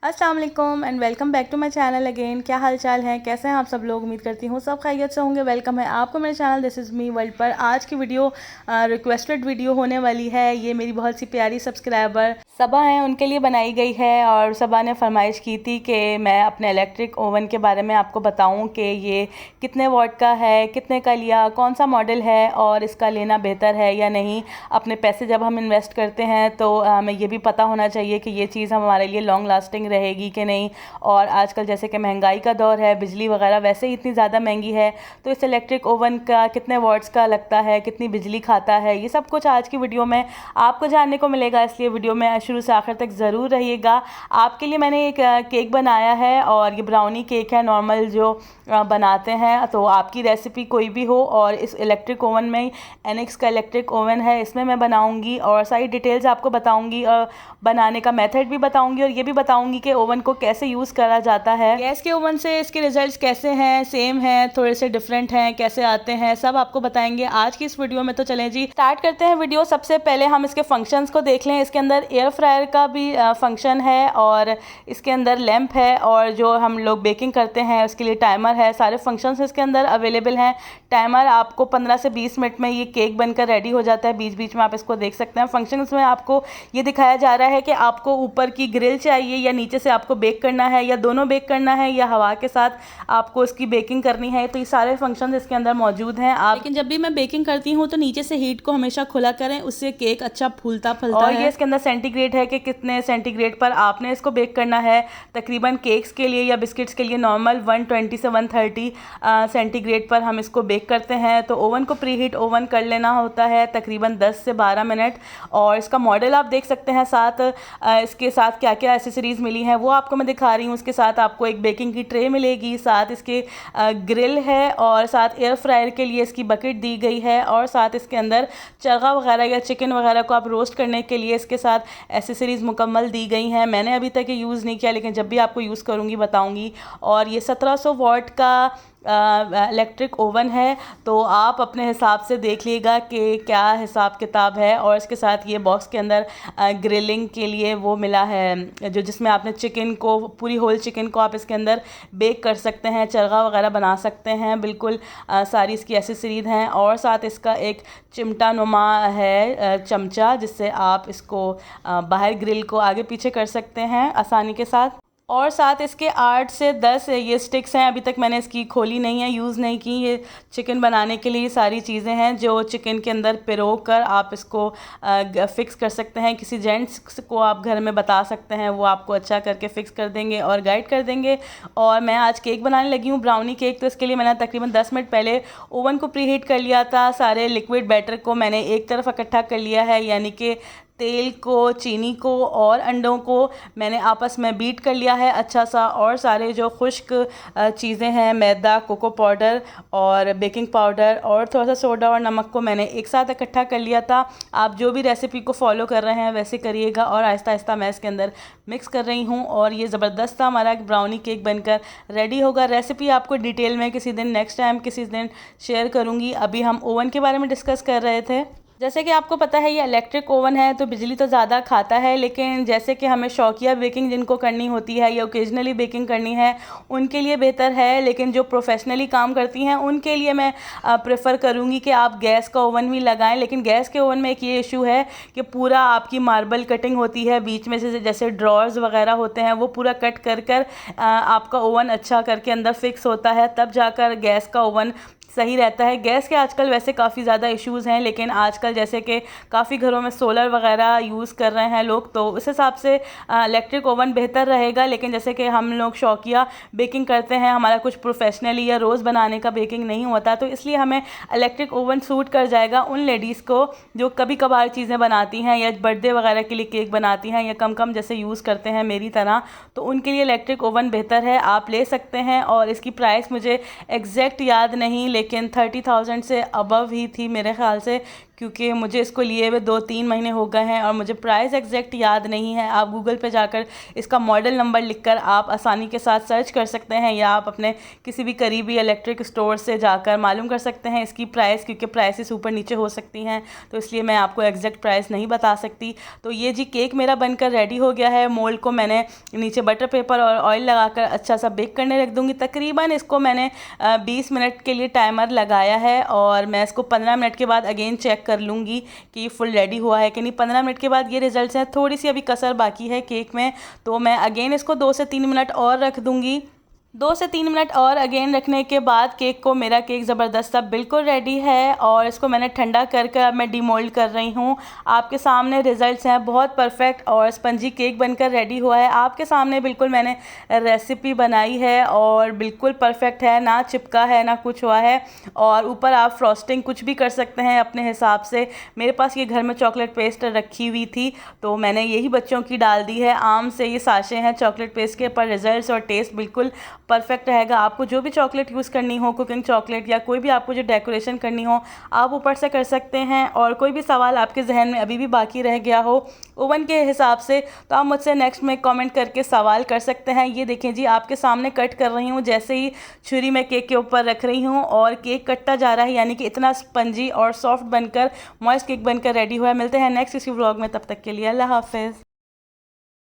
अस्सलाम वालेकुम and welcome back to my channel again. क्या हाल चाल है, कैसे हैं आप सब लोग। उम्मीद करती हूँ सब खैरियत से होंगे। वेलकम है आपको मेरे channel this is me world पर। आज की वीडियो रिक्वेस्टेड वीडियो होने वाली है। ये मेरी बहुत सी प्यारी सब्सक्राइबर सबा हैं, उनके लिए बनाई गई है। और सबा ने फरमाइश की थी कि मैं अपने इलेक्ट्रिक ओवन के बारे में आपको बताऊं कि ये कितने वॉट का है, कितने का लिया, कौन सा मॉडल है और इसका लेना बेहतर है या नहीं। अपने पैसे जब हम इन्वेस्ट करते हैं तो हमें ये भी पता होना चाहिए कि ये चीज़ हमारे लिए लॉन्ग लास्टिंग रहेगी कि नहीं। और आजकल जैसे कि महंगाई का दौर है, बिजली वगैरह वैसे ही इतनी ज़्यादा महंगी है, तो इस इलेक्ट्रिक ओवन का कितने वॉट्स का लगता है, कितनी बिजली खाता है, ये सब कुछ आज की वीडियो में आपको जानने को मिलेगा। इसलिए वीडियो में शुरू से आखिर तक ज़रूर रहिएगा। आपके लिए मैंने एक केक बनाया है और ये ब्राउनी केक है, नॉर्मल जो बनाते हैं। तो आपकी रेसिपी कोई भी हो और इस इलेक्ट्रिक ओवन में एनेक्स का इलेक्ट्रिक ओवन है, इसमें मैं बनाऊंगी और सारी डिटेल्स आपको बताऊंगी और बनाने का मेथड भी बताऊंगी और ये भी बताऊंगी कि ओवन को कैसे यूज़ करा जाता है। गैस के ओवन से इसके रिजल्ट्स कैसे हैं, सेम हैं, थोड़े से डिफरेंट हैं, कैसे आते हैं, सब आपको बताएंगे आज की इस वीडियो में। तो चलें जी स्टार्ट करते हैं वीडियो। सबसे पहले हम इसके फंक्शंस को देख लें। इसके अंदर एयर फ्रायर का भी फंक्शन है और इसके अंदर लैंप है और जो हम लोग बेकिंग करते हैं उसके लिए टाइमर है। सारे फंक्शंस इसके अंदर अवेलेबल हैं। टाइमर आपको 15 से 20 मिनट में ये केक बनकर रेडी हो जाता है। बीच बीच में आप इसको देख सकते हैं। फंक्शंस में आपको ये दिखाया जा रहा है कि आपको ऊपर की ग्रिल चाहिए या नीचे से आपको बेक करना है या दोनों बेक करना है या हवा के साथ आपको इसकी बेकिंग करनी है। तो ये सारे फंक्शंस इसके अंदर मौजूद हैं। लेकिन जब भी मैं बेकिंग करती हूँ तो नीचे से हीट को हमेशा खुला करें, उससे केक अच्छा फूलता फलता है। और ये इसके अंदर सेंटीग्रेड है कि कितने सेंटीग्रेड पर आपने इसको बेक करना है। तकरीबन केक्स के लिए या बिस्किट्स के लिए नॉर्मल 120 से 130 सेंटीग्रेड पर हम इसको बेक करते हैं। तो ओवन को प्री हीट ओवन कर लेना होता है तकरीबन 10 से 12 मिनट। और इसका मॉडल आप देख सकते हैं। साथ इसके साथ क्या क्या एसेसरीज़ मिली हैं वो आपको मैं दिखा रही हूँ। उसके साथ आपको एक बेकिंग की ट्रे मिलेगी, साथ इसके ग्रिल है और साथ एयर फ्रायर के लिए इसकी बकेट दी गई है और साथ इसके अंदर चरगा वगैरह या चिकन वगैरह को आप रोस्ट करने के लिए इसके साथ एसेसरीज़ मुकम्मल दी गई हैं। मैंने अभी तक ये यूज़ नहीं किया, लेकिन जब भी आपको यूज़ करूँगी बताऊँगी। और ये 1700 वॉट का इलेक्ट्रिक ओवन है, तो आप अपने हिसाब से देख लीजिएगा कि क्या हिसाब किताब है। और इसके साथ ये बॉक्स के अंदर ग्रिलिंग के लिए वो मिला है जो जिसमें आपने चिकन को, पूरी होल चिकन को आप इसके अंदर बेक कर सकते हैं, चरगा वगैरह बना सकते हैं। बिल्कुल सारी इसकी एसेसरीज हैं। और साथ इसका एक चिमटा नुमा है चमचा, जिससे आप इसको बाहर ग्रिल को आगे पीछे कर सकते हैं आसानी के साथ। और साथ इसके 8 से 10 ये स्टिक्स हैं। अभी तक मैंने इसकी खोली नहीं है, यूज़ नहीं की। ये चिकन बनाने के लिए सारी चीज़ें हैं जो चिकन के अंदर पिरो कर आप इसको फ़िक्स कर सकते हैं। किसी जेंट्स को आप घर में बता सकते हैं, वो आपको अच्छा करके फ़िक्स कर देंगे और गाइड कर देंगे। और मैं आज केक बनाने लगी हूँ, ब्राउनी केक। तो इसके लिए मैंने तकरीबन 10 मिनट पहले ओवन को प्री हीट कर लिया था। सारे लिक्विड बैटर को मैंने एक तरफ इकट्ठा कर लिया है, यानी कि तेल को, चीनी को और अंडों को मैंने आपस में बीट कर लिया है अच्छा सा। और सारे जो खुश्क चीज़ें हैं, मैदा, कोको पाउडर और बेकिंग पाउडर और थोड़ा सा सोडा और नमक को मैंने एक साथ इकट्ठा कर लिया था। आप जो भी रेसिपी को फॉलो कर रहे हैं वैसे करिएगा। और आहिस्ता आहिस्ता मैं इसके अंदर मिक्स कर रही हूँ और ये ज़बरदस्त सा हमारा ब्राउनी केक बनकर रेडी होगा। रेसिपी आपको डिटेल में किसी दिन, नेक्स्ट टाइम किसी दिन शेयर करूँगी। अभी हम ओवन के बारे में डिस्कस कर रहे थे। जैसे कि आपको पता है ये इलेक्ट्रिक ओवन है तो बिजली तो ज़्यादा खाता है, लेकिन जैसे कि हमें शौकिया बेकिंग जिनको करनी होती है या ओकेजनली बेकिंग करनी है उनके लिए बेहतर है। लेकिन जो प्रोफेशनली काम करती हैं उनके लिए मैं प्रेफर करूँगी कि आप गैस का ओवन भी लगाएं। लेकिन गैस के ओवन में एक ये इशू है कि पूरा आपकी मार्बल कटिंग होती है, बीच में से जैसे ड्रॉर्स वगैरह होते हैं वो पूरा कट कर कर आपका ओवन अच्छा करके अंदर फिक्स होता है, तब जाकर गैस का ओवन सही रहता है। गैस के आजकल वैसे काफ़ी ज़्यादा इश्यूज़ हैं, लेकिन आजकल जैसे कि काफ़ी घरों में सोलर वगैरह यूज़ कर रहे हैं लोग, तो उस हिसाब से इलेक्ट्रिक ओवन बेहतर रहेगा। लेकिन जैसे कि हम लोग शौकिया बेकिंग करते हैं, हमारा कुछ प्रोफेशनली या रोज़ बनाने का बेकिंग नहीं होता, तो इसलिए हमें इलेक्ट्रिक ओवन सूट कर जाएगा उन लेडीज़ को जो कभी कभार चीज़ें बनाती हैं या बर्थडे वगैरह के लिए केक बनाती हैं या कम कम जैसे यूज़ करते हैं मेरी तरह, तो उनके लिए इलेक्ट्रिक ओवन बेहतर है, आप ले सकते हैं। और इसकी प्राइस मुझे एग्जैक्ट याद नहीं, लेकिन 30,000 से अबव ही थी मेरे ख्याल से, क्योंकि मुझे इसको लिए हुए 2-3 महीने हो गए हैं और मुझे प्राइस एग्जैक्ट याद नहीं है। आप गूगल पे जाकर इसका मॉडल नंबर लिखकर आप आसानी के साथ सर्च कर सकते हैं, या आप अपने किसी भी करीबी इलेक्ट्रिक स्टोर से जाकर मालूम कर सकते हैं इसकी प्राइस, क्योंकि प्राइसेस ऊपर नीचे हो सकती हैं, तो इसलिए मैं आपको एग्जैक्ट प्राइस नहीं बता सकती। तो ये जी केक मेरा बनकर रेडी हो गया है। मोल्ड को मैंने नीचे बटर पेपर और ऑयल लगाकर अच्छा सा बेक करने रख दूँगी। तकरीबन इसको मैंने 20 मिनट के लिए टाइमर लगाया है और मैं इसको 15 मिनट के बाद अगेन चेक कर लूँगी कि ये फुल रेडी हुआ है कि नहीं। 15 मिनट के बाद ये रिजल्ट्स हैं। थोड़ी सी अभी कसर बाकी है केक में, तो मैं अगेन इसको 2 से 3 मिनट और रख दूँगी। 2 से 3 मिनट और अगेन रखने के बाद मेरा केक ज़बरदस्त सा बिल्कुल रेडी है और इसको मैंने ठंडा करके अब मैं डीमोल्ड कर रही हूँ। आपके सामने रिजल्ट्स हैं, बहुत परफेक्ट और स्पंजी केक बनकर रेडी हुआ है। आपके सामने बिल्कुल मैंने रेसिपी बनाई है और बिल्कुल परफेक्ट है, ना चिपका है ना कुछ हुआ है। और ऊपर आप फ्रॉस्टिंग कुछ भी कर सकते हैं अपने हिसाब से। मेरे पास ये घर में चॉकलेट पेस्ट रखी हुई थी, तो मैंने यही बच्चों की डाल दी है। आम से ये साशे हैं चॉकलेट पेस्ट के, पर रिजल्ट्स और टेस्ट बिल्कुल परफेक्ट रहेगा। आपको जो भी चॉकलेट यूज़ करनी हो, कुकिंग चॉकलेट या कोई भी आपको जो डेकोरेशन करनी हो, आप ऊपर से कर सकते हैं। और कोई भी सवाल आपके जहन में अभी भी बाकी रह गया हो ओवन के हिसाब से, तो आप मुझसे नेक्स्ट में कमेंट करके सवाल कर सकते हैं। ये देखें जी, आपके सामने कट कर रही हूँ। जैसे ही छुरी मैं केक के ऊपर रख रही हूँ और केक कटता जा रहा है, यानी कि इतना स्पंजी और सॉफ्ट बनकर, मॉइस्ट केक बनकर रेडी हुआ है। मिलते हैं नेक्स्ट इसी व्लॉग में, तब तक के लिए अल्लाह हाफिज़।